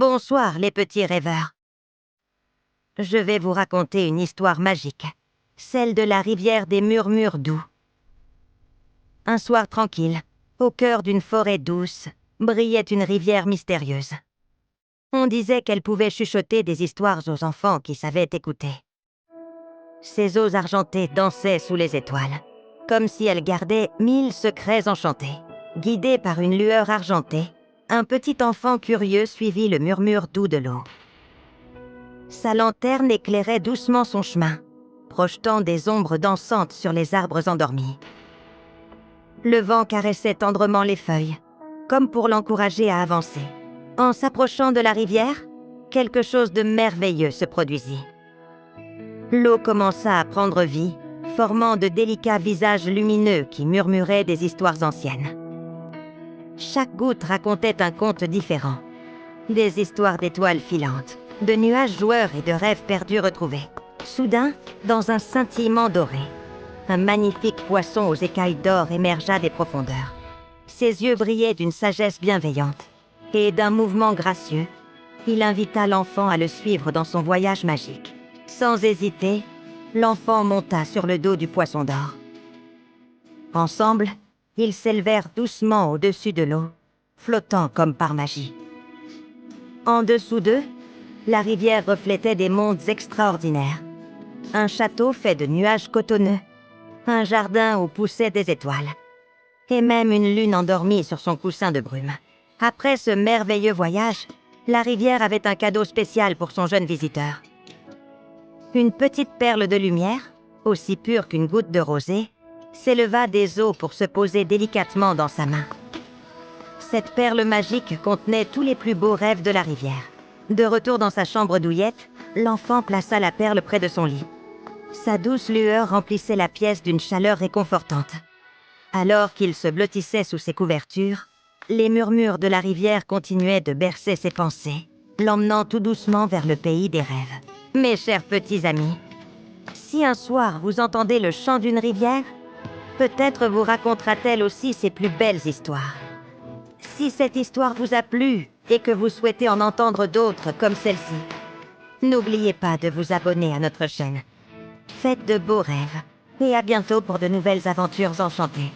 Bonsoir les petits rêveurs. Je vais vous raconter une histoire magique, celle de la rivière des murmures doux. Un soir tranquille, au cœur d'une forêt douce, brillait une rivière mystérieuse. On disait qu'elle pouvait chuchoter des histoires aux enfants qui savaient écouter. Ses eaux argentées dansaient sous les étoiles, comme si elle gardait 1000 secrets enchantés. Guidé par une lueur argentée, un petit enfant curieux suivit le murmure doux de l'eau. Sa lanterne éclairait doucement son chemin, projetant des ombres dansantes sur les arbres endormis. Le vent caressait tendrement les feuilles, comme pour l'encourager à avancer. En s'approchant de la rivière, quelque chose de merveilleux se produisit. L'eau commença à prendre vie, formant de délicats visages lumineux qui murmuraient des histoires anciennes. Chaque goutte racontait un conte différent. Des histoires d'étoiles filantes, de nuages joueurs et de rêves perdus retrouvés. Soudain, dans un scintillement doré, un magnifique poisson aux écailles d'or émergea des profondeurs. Ses yeux brillaient d'une sagesse bienveillante, et d'un mouvement gracieux, il invita l'enfant à le suivre dans son voyage magique. Sans hésiter, l'enfant monta sur le dos du poisson d'or. Ensemble, ils s'élevèrent doucement au-dessus de l'eau, flottant comme par magie. En dessous d'eux, la rivière reflétait des mondes extraordinaires. Un château fait de nuages cotonneux, un jardin où poussaient des étoiles, et même une lune endormie sur son coussin de brume. Après ce merveilleux voyage, la rivière avait un cadeau spécial pour son jeune visiteur. Une petite perle de lumière, aussi pure qu'une goutte de rosée, s'éleva des eaux pour se poser délicatement dans sa main. Cette perle magique contenait tous les plus beaux rêves de la rivière. De retour dans sa chambre douillette, l'enfant plaça la perle près de son lit. Sa douce lueur remplissait la pièce d'une chaleur réconfortante. Alors qu'il se blottissait sous ses couvertures, les murmures de la rivière continuaient de bercer ses pensées, l'emmenant tout doucement vers le pays des rêves. Mes chers petits amis, si un soir vous entendez le chant d'une rivière, peut-être vous racontera-t-elle aussi ses plus belles histoires. Si cette histoire vous a plu et que vous souhaitez en entendre d'autres comme celle-ci, n'oubliez pas de vous abonner à notre chaîne. Faites de beaux rêves et à bientôt pour de nouvelles aventures enchantées.